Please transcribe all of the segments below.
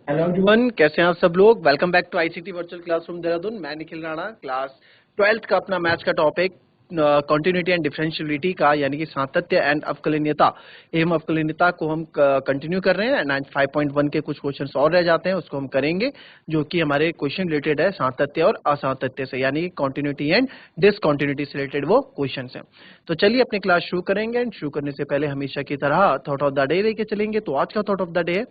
Hello everyone, कैसे हैं आप सब लोग। Welcome back to ICT virtual classroom Dehradun. मैं निखिल राणा, क्लास 12th का अपना मैथ्स का टॉपिक कॉन्टिन्यूटी एंड डिफरेंशियलिटी का यानी कि सातत्य एंड अवकलनीयता एवं अवकलनीयता को हम कंटिन्यू कर रहे हैं। 5.1 के कुछ क्वेश्चंस और रह जाते हैं, उसको हम करेंगे, जो कि हमारे क्वेश्चन रिलेटेड है सातत्य और असातत्य से, यानी कि कॉन्टिन्यूटी एंड डिसकॉन्टिन्यूटी से रिलेटेड वो क्वेश्चंस हैं। तो चलिए अपनी क्लास शुरू करेंगे। एंड शुरू करने से पहले हमेशा की तरह थॉट ऑफ द डे लेके चलेंगे। तो आज का थॉट ऑफ द डे है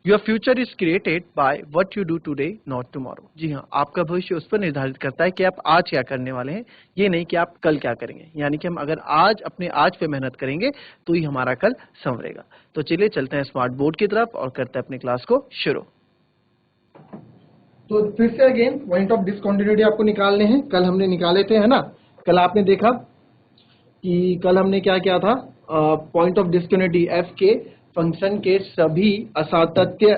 Your future is created by what you do today, not tomorrow। जी हाँ, आपका भविष्य उस पर निर्धारित करता है कि आप आज क्या करने वाले हैं, ये नहीं कि आप कल क्या करेंगे। यानी कि हम अगर आज अपने आज पे मेहनत करेंगे तो ही हमारा कल संवरेगा। तो चलिए चलते हैं स्मार्ट बोर्ड की तरफ और करते हैं अपनी क्लास को शुरू। तो फिर से अगेन पॉइंट ऑफ डिसकंटिन्यूटी आपको निकालने हैं। कल हमने निकाले थे, है ना। कल आपने देखा कि कल हमने क्या किया था, पॉइंट ऑफ डिसकंटिन्यूटी एफ के फंक्शन के सभी असातत्य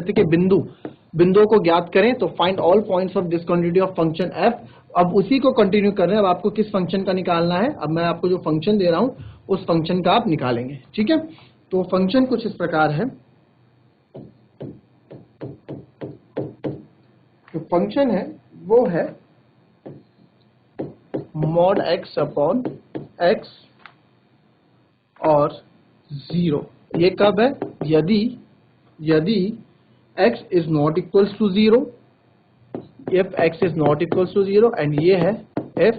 के बिंदुओं को ज्ञात करें। तो find all points of discontinuity of function F. अब उसी को कंटिन्यू कर रहे हैं। अब आपको किस फंक्शन का निकालना है, अब मैं आपको जो फंक्शन दे रहा हूं उस फंक्शन का आप निकालेंगे। ठीक है, तो फंक्शन कुछ इस प्रकार है। जो फंक्शन है वो है mod x अपॉन x और 0। ये कब है, यदि x is not equals to 0, if x is not equals to 0, and ये है if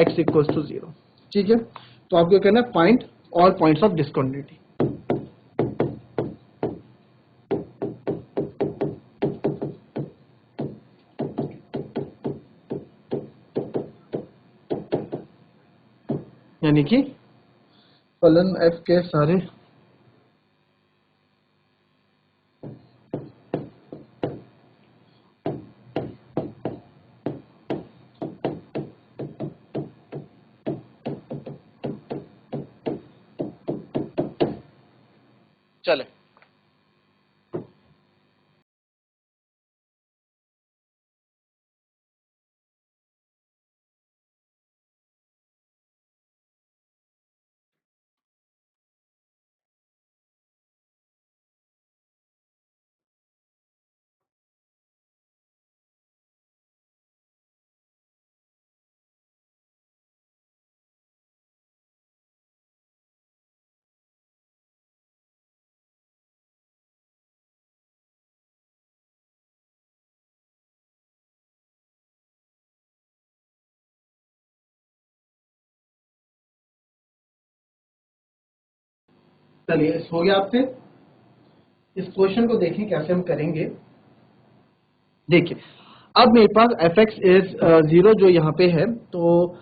x इक्वल्स टू 0। ठीक है, तो आपको कहना है find all points of discontinuity. यानी कि फलन f के सारे चले चलिए हो गया आपसे। इस क्वेश्चन को देखें कैसे हम करेंगे। देखिए, अब मेरे पास एफ एक्स इज 0 जो यहाँ पे है। तो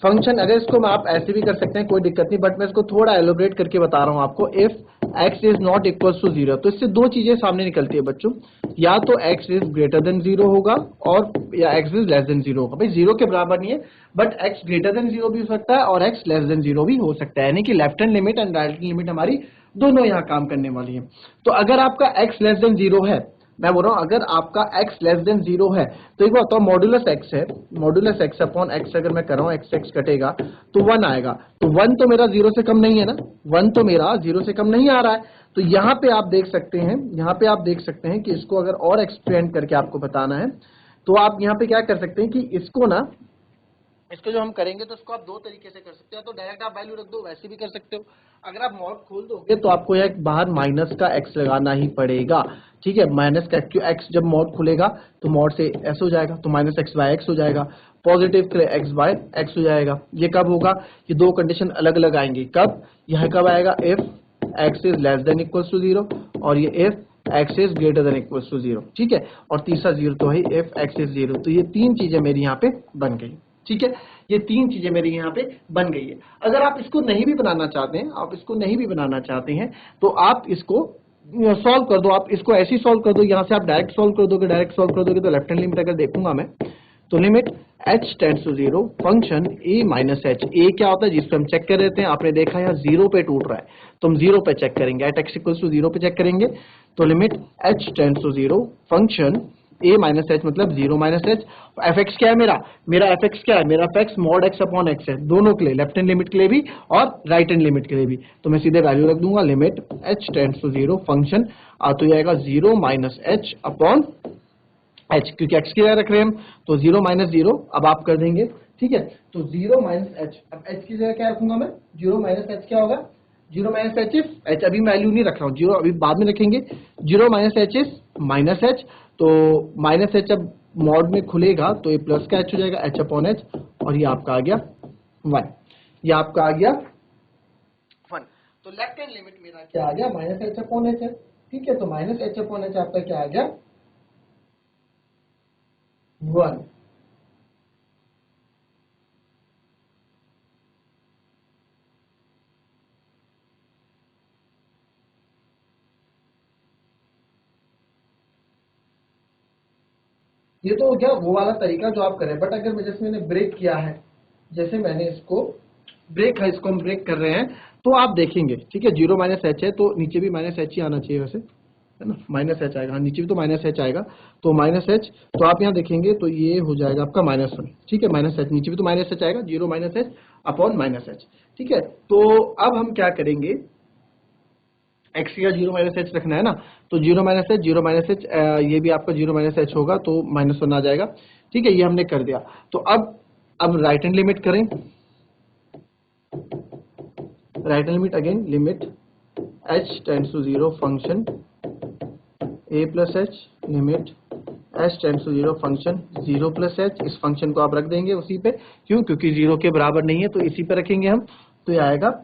फंक्शन, अगर इसको मैं आप ऐसे भी कर सकते हैं, कोई दिक्कत नहीं, बट मैं इसको थोड़ा एलोबरेट करके बता रहा हूँ आपको। If x is not equal to 0, तो इससे दो चीजें सामने निकलती है बच्चों। या तो x इज ग्रेटर देन 0 होगा और या x इज लेस देन 0 होगा। भाई 0 के बराबर नहीं है, बट x ग्रेटर देन 0 भी हो सकता है और x लेस देन 0 भी हो सकता है। यानी कि left hand limit and right hand limit हमारी दोनों यहाँ काम करने वाली है। तो अगर आपका x लेस देन 0 है, मैं बोल रहा हूं अगर आपका x लेस देन 0 है, तो एक बात बताओ, मॉडुलस x है, मॉडुलस x अपॉन x अगर मैं कर रहा हूं, x कटेगा तो 1 आएगा। तो 1 तो मेरा 0 से कम नहीं है ना, 1 तो मेरा 0 से कम नहीं आ रहा है। तो यहाँ पे आप देख सकते हैं, कि इसको अगर और एक्सपेंड करके आपको बताना है, तो आप यहाँ पे क्या कर सकते हैं कि इसको जो हम करेंगे तो इसको आप दो तरीके से कर सकते हो। तो डायरेक्ट आप वैल्यू रख दो, वैसे भी कर सकते हो। अगर आप मॉड खोल दोगे तो आपको यह बाहर माइनस का x लगाना ही पड़ेगा। ठीक है, माइनस का x जब मॉड खुलेगा तो मॉड से s हो जाएगा, तो माइनस x बाय x हो जाएगा, पॉजिटिव x बाय x हो जाएगा। ये कब होगा, ये दो कंडीशन अलग अलग आएंगी। कब, यह कब आएगा, if x is less than equal to 0 और ये if x is greater than equal to 0। ठीक है, और तीसरा 0 तो है इफ x इज 0। तो ये तीन चीजें मेरी यहाँ पे बन गई। ठीक है, ये तीन चीजें मेरी यहाँ पे बन गई है। अगर आप इसको नहीं भी बनाना चाहते हैं, तो आप इसको सॉल्व कर दो। आप इसको ऐसे ही सॉल्व कर दो, यहाँ से आप डायरेक्ट सॉल्व कर दोगे, तो लेफ्ट हैंड लिमिट अगर देखूंगा मैं, तो limit h tends to 0 function a minus h। a क्या होता है, जिसको हम चेक कर देते हैं। आपने देखा यहाँ 0 पे टूट रहा है, तो हम 0 पे चेक करेंगे, एट x इक्वल्स टू 0 पे चेक करेंगे। तो limit h tends to 0 function a minus h मतलब 0 माइनस एच। एफ एक्स क्या है मेरा एफ एक्स क्या है, मेरा F x mod x upon x है, दोनों के लिए, लेफ्ट हैंड लिमिट के लिए भी और राइट हैंड लिमिट के लिए भी। तो मैं सीधे वैल्यू रख दूंगा, limit h tends to 0 function तो ये आएगा 0 माइनस एच अपॉन एच, क्योंकि एक्स की जगह रख रहे हैं हम, तो 0 माइनस 0 अब आप कर देंगे, ठीक है। तो 0 माइनस एच, अब एच की जगह क्या रखूंगा मैं, 0 माइनस एच क्या होगा, 0 माइनस एच इज एच, अभी वैल्यू नहीं रख रहा हूँ, 0 अभी बाद में रखेंगे। 0 minus H is minus H, तो माइनस एच अब मॉड में खुलेगा तो ये प्लस का एच हो जाएगा, एच अपॉन एच, और ये आपका आ गया 1, ये आपका आ गया 1। तो लेफ्ट हैंड लिमिट मेरा क्या आ गया, माइनस एच अपॉन एच है, ठीक है। तो माइनस एच अपॉन एच आपका क्या आ गया, 1। ये तो हो गया वो वाला तरीका जो आप करें, बट अगर जैसे मैंने ब्रेक किया है, जैसे मैंने इसको ब्रेक है, इसको हम ब्रेक कर रहे हैं, तो आप देखेंगे, ठीक है, 0 माइनस एच है तो नीचे भी माइनस एच ही आना चाहिए वैसे, है ना, माइनस एच आएगा, हाँ नीचे भी तो माइनस एच आएगा, तो माइनस एच, तो आप यहाँ देखेंगे तो ये हो जाएगा आपका -1, ठीक है, माइनस एच, नीचे भी तो माइनस एच आएगा, 0 minus h upon minus h, ठीक है। तो अब हम क्या करेंगे, एक्स का 0 माइनस एच रखना है ना, तो 0 माइनस एच, 0 माइनस एच, ये भी आपका 0 माइनस एच होगा तो -1 आ जाएगा, ठीक है, ये हमने कर दिया। तो अब राइट हैंड लिमिट करें, right hand limit again, limit h tends to 0 function a plus h, limit h tends to 0 function 0 plus h, इस फंक्शन को आप रख देंगे उसी पे, क्यों, क्योंकि 0 के बराबर नहीं है तो इसी पे रखेंगे हम, तो ये आएगा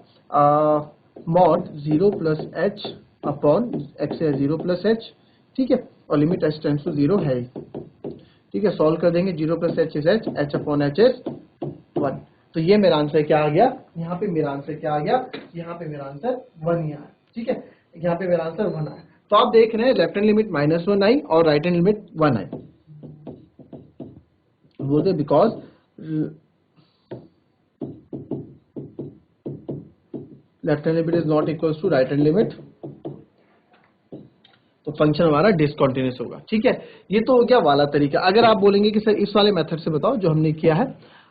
mod 0 plus H upon x है 0 प्लस एच, ठीक है, और लिमिट एच टेंड्स टू 0 है ही, ठीक है, सॉल्व कर देंगे, 0 plus H is H, H upon H is 1। तो ये मेरा आंसर क्या आ गया, यहाँ पे मेरा आंसर क्या आ गया, यहाँ पे मेरा आंसर 1 ही आया, ठीक है, यहाँ पे मेरा आंसर 1 आया। तो आप देख रहे हैं लेफ्ट हैंड लिमिट -1 आई और राइट हैंड लिमिट 1 आई, बोलते because left hand limit is not equal to right hand limit, तो फंक्शन हमारा डिसकंटिन्यूअस होगा, ठीक है। ये तो हो गया वाला तरीका। अगर आप बोलेंगे कि सर इस वाले मेथड से बताओ जो हमने किया है,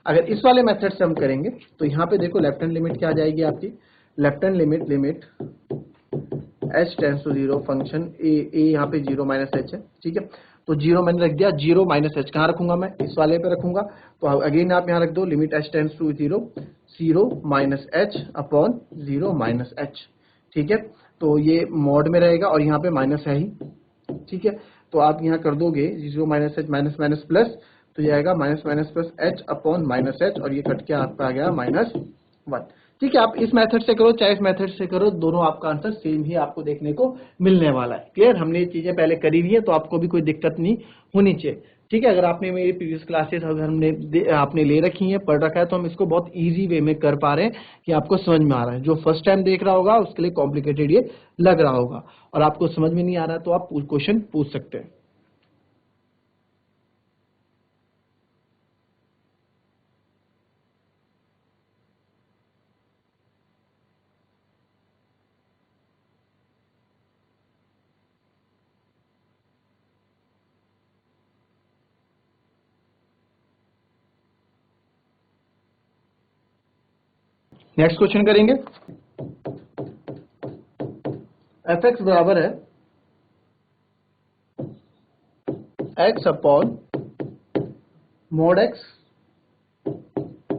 अगर इस वाले मेथड से हम करेंगे तो यहाँ पे देखो लेफ्ट हैंड लिमिट क्या आ जाएगी आपकी, left hand limit, limit h tends to 0 function A यहाँ पे 0 माइनस एच है, ठीक है, तो 0 मैंने रख दिया, 0 माइनस एच कहाँ रखूंगा मैं, इस वाले पे रखूंगा, तो अगेन आप यहाँ रख दो, limit h tends to 0 0 minus h upon 0 minus h, ठीक है, तो ये मॉड में रहेगा और यहाँ पे माइनस है ही, ठीक है, तो आप यहाँ कर दोगे 0 minus H minus minus plus, तो ये आएगा minus minus plus H upon minus H, और ये कट के आपका आ गया -1, ठीक है। आप इस मेथड से करो चाहे इस मेथड से करो, दोनों आपका आंसर सेम ही आपको देखने को मिलने वाला है। क्लियर, हमने ये चीजें पहले करी हुई है तो आपको भी कोई दिक्कत नहीं होनी चाहिए, ठीक है। अगर आपने मेरी प्रीवियस क्लासेस अगर आपने ले रखी हैं, पढ़ रखा है, तो हम इसको बहुत इजी वे में कर पा रहे हैं कि आपको समझ में आ रहा है। जो फर्स्ट टाइम देख रहा होगा उसके लिए कॉम्प्लिकेटेड ये लग रहा होगा, और आपको समझ में नहीं आ रहा है तो आप क्वेश्चन पूछ सकते हैं। नेक्स्ट क्वेश्चन करेंगे, एफ एक्स बराबर है x upon mod x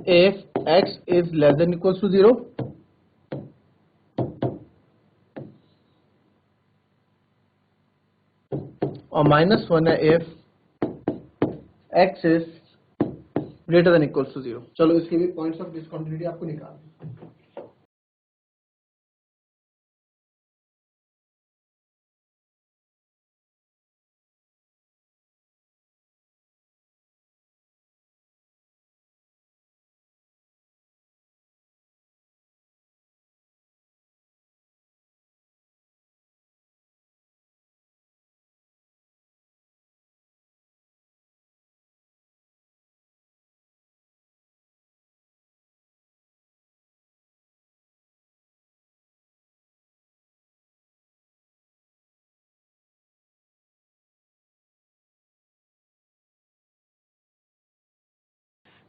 if x is less than equals to 0 और -1 है if x is greater than equals to 0। चलो इसके भी पॉइंट्स ऑफ डिसकंटिन्यूटी आपको निकालना है।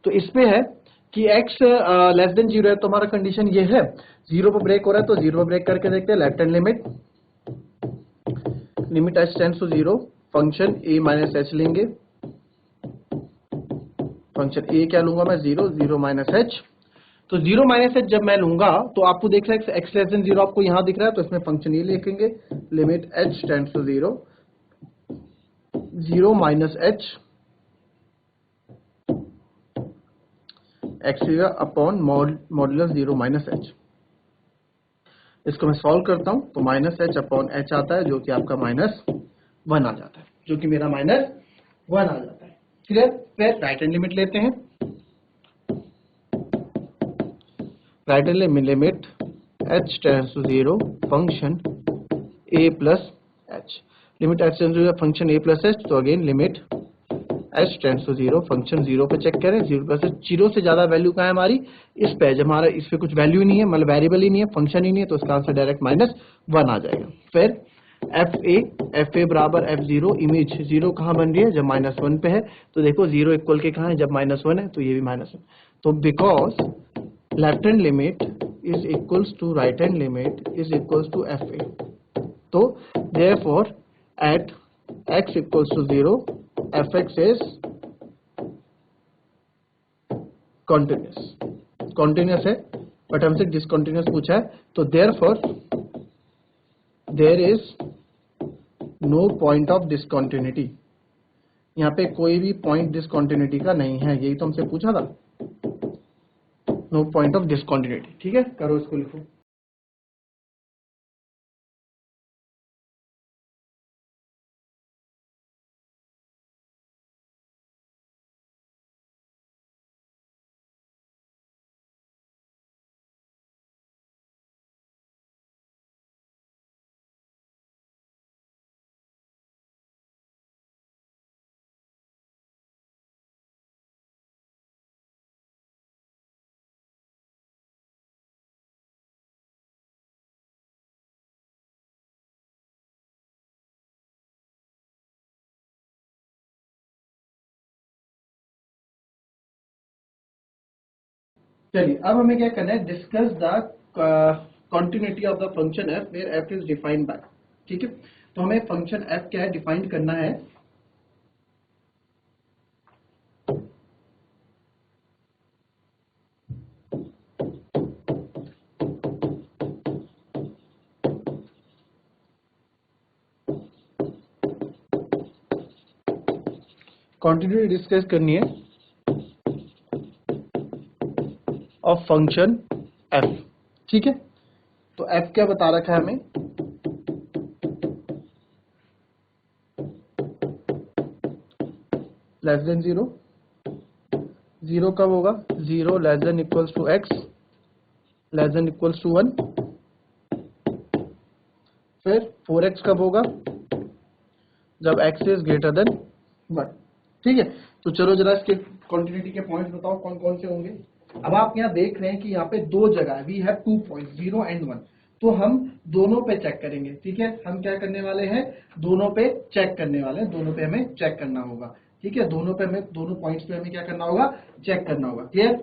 तो इस पे है कि x लेस देन 0 है, तो हमारा कंडीशन ये है 0 पे ब्रेक हो रहा है, तो 0 पे ब्रेक करके देखते हैं। Left hand limit h tends to 0, function a minus h लेंगे। फंक्शन a क्या लूंगा मैं, 0 माइनस h। तो 0 माइनस h जब मैं लूंगा तो आपको देख रहा है x लेस देन 0 आपको यहां दिख रहा है, तो इसमें फंक्शन ये लिखेंगे, limit h tends to 0 minus h x upon modulus 0 minus h। इसको मैं सॉल्व करता हूं तो माइनस h अपॉन h आता है, जो कि आपका -1 आ जाता है, जो कि मेरा -1 आ जाता है। क्लियर? फिर राइट हैंड लिमिट लेते हैं। Right hand limit h tends to 0, function a plus h। Limit h tends to 0 function a plus h, तो again limit h tends to 0, function 0 पे चेक करें। 0 प्लस 0 से ज्यादा वैल्यू कहाँ है हमारी, इस पे। जब हमारा इस पे कुछ वैल्यू ही नहीं है, मतलब वेरिएबल ही नहीं है, फंक्शन ही नहीं है, तो इसका आंसर डायरेक्ट -1 आ जाएगा। फिर fa बराबर f0, इमेज 0 कहाँ बन रही है, जब -1 पे है। तो देखो 0 इक्वल के कहाँ है, जब -1 है, तो ये भी -1। तो because left hand limit is equals to right hand limit is equals to fa, तो therefore at x equals to 0 fx is continuous है, बट हमसे डिसकॉन्टिन्यूस पूछा है, तो therefore there is no point of discontinuity. यहाँ पे कोई भी पॉइंट डिसकॉन्टिन्यूटी का नहीं है, यही तो हमसे पूछा था, नो पॉइंट ऑफ डिसकॉन्टिन्यूटी। ठीक है, करो इसको, लिखो। चलिए, अब हमें क्या करना है, discuss the continuity of the function f where f is defined by. ठीक है, तो हमें फंक्शन f क्या है, डिफाइन करना है। कॉन्टिन्यूटी डिस्कस करनी है ऑफ फंक्शन f। ठीक है, तो f क्या बता रखा है हमें, लेस देन 0। 0 कब होगा, 0 less than equals to x, less than equals to 1। फिर 4x कब होगा, जब x इज ग्रेटर देन 1। ठीक है, तो चलो जरा इसके कॉन्टिन्यूटी के पॉइंट्स बताओ कौन कौन से होंगे। अब आप यहाँ देख रहे हैं कि यहाँ पे दो जगह है, वी हैव 2 पॉइंट 0 एंड 1, तो हम दोनों पे चेक करेंगे। ठीक है, हम क्या करने वाले हैं, दोनों पे चेक करने वाले हैं, दोनों पे हमें चेक करना होगा। ठीक है, दोनों पे हमें, दोनों पॉइंट्स पे हमें क्या करना होगा, चेक करना होगा। क्लियर?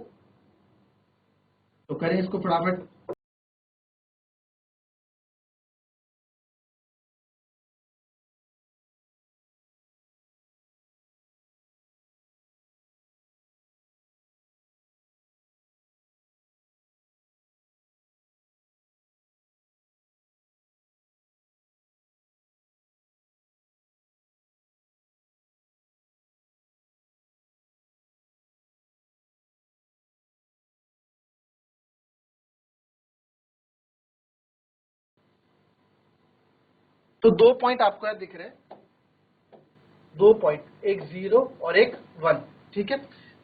तो करें इसको फटाफट। तो दो पॉइंट आपको यहाँ दिख रहे हैं, दो पॉइंट, एक 0 और एक 1। ठीक है,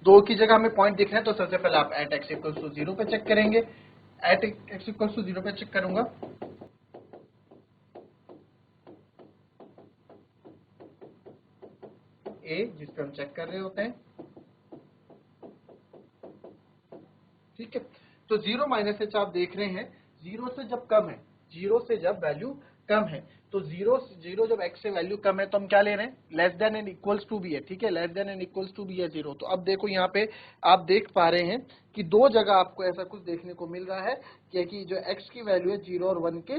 दो की जगह हमें पॉइंट दिख रहे हैं, तो सबसे पहले आप एट x इक्वल्स टू 0 पे चेक करेंगे। एट x इक्वल्स टू 0 पे चेक करूंगा, a जिस पे हम चेक कर रहे होते हैं। ठीक है, तो 0 माइनस h आप देख रहे हैं, 0 से जब कम है, 0 से जब वैल्यू कम है, तो जीरो जीरो जब x से वैल्यू कम है तो हम क्या ले रहे हैं, less than and equals to भी है, ठीक है, less than and equals to भी है जीरो। तो अब देखो यहाँ पे आप देख पा रहे हैं कि दो जगह आपको ऐसा कुछ देखने को मिल रहा है कि जो x की वैल्यू है 0 और 1 के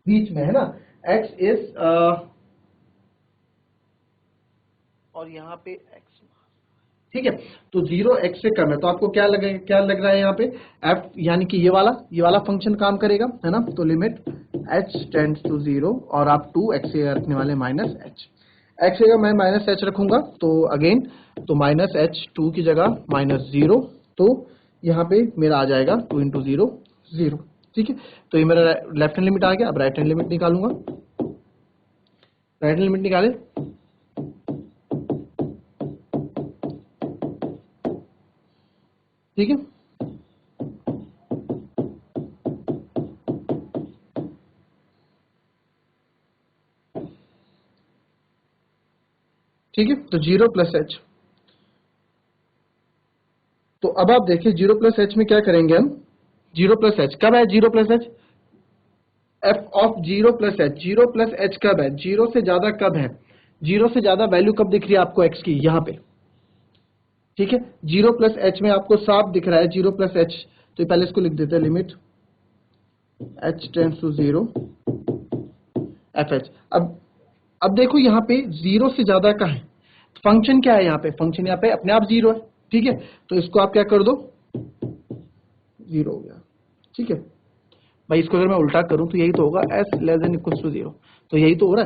बीच में है ना, x इज और यहाँ पे x, ठीक है, तो 0 x से कम है, तो आपको क्या लग रहा है यहाँ पे f, यानी कि ये वाला फंक्शन काम करेगा, है ना। तो लिमिट h टेंड्स टू 0 और आप 2 x से रखने वाले माइनस h, x जगह मैं माइनस h रखूंगा तो अगेन तो माइनस h 2 की जगह माइनस 0, तो यहाँ पे मेरा आ जाएगा 2 इंटू 0 0, ठीक है। तो ये मेरा लेफ्ट हैंड लिमिट आ गया। अब राइट हैंड लिमिट निकालूंगा, राइट हैंड लिमिट निकाले, ठीक है। ठीक है, तो 0 प्लस एच, तो अब आप देखिए 0 प्लस एच में क्या करेंगे हम, 0 प्लस एच कब है, 0 plus H F of 0 plus H, 0 plus H कब है, 0 से ज्यादा कब है, 0 से ज्यादा वैल्यू कब दिख रही है आपको x की, यहाँ पे, ठीक है। 0 प्लस एच में आपको साफ दिख रहा है 0 प्लस एच, तो पहले इसको लिख देते हैं, limit h tends to 0 f h. अब देखो यहाँ पे 0 से ज्यादा का है, फंक्शन क्या है यहाँ पे, फंक्शन यहाँ पे अपने आप 0 है, ठीक है। तो इसको आप क्या कर दो, 0 हो गया, ठीक है भाई। इसको अगर मैं उल्टा करूं तो यही तो होगा, s less than equals to 0, तो यही तो हो रहा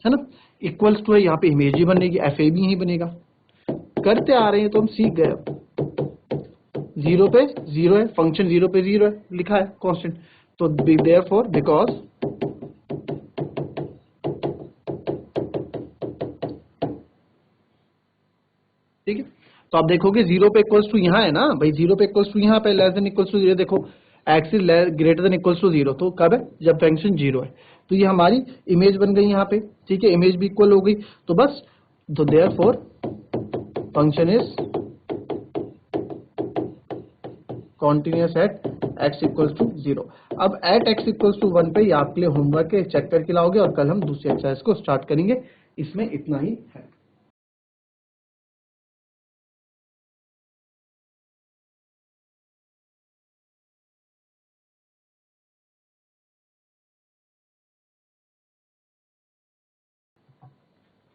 है ना। इक्वल्स टू है, यहाँ पे इमेज ही बनेगी, एफ ए भी ही बनेगा, करते आ रहे हैं तो हम सीख गए। 0 पे 0 है, फंक्शन 0 पे 0 है, लिखा है कांस्टेंट, तो देयरफॉर बिकॉज ठीक है। तो आप देखोगे 0 पे इक्वल्स टू यहाँ है ना भाई, 0 पे इक्वल्स टू यहाँ पे, लेस देन इक्वल्स टू 0, देखो x is greater than equals to 0, तो कब है, जब फंक्शन 0 है। तो ये हमारी इमेज बन गई यहाँ पे, ठीक है, इमेज भी इक्वल हो गई, तो बस, तो therefore function is continuous at x equals to 0। अब एट x इक्वल्स टू 1 पे ये आपके लिए होमवर्क है, चेक करके लाओगे और कल हम दूसरी एक्सरसाइज को स्टार्ट करेंगे। इसमें इतना ही है।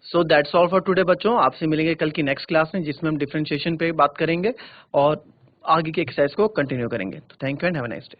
So that's all for today बच्चों, आपसे मिलेंगे कल की नेक्स्ट क्लास में जिसमें हम डिफरेंशिएशन पे बात करेंगे और आगे की एक्सरसाइज को कंटिन्यू करेंगे। तो thank you and have a nice day.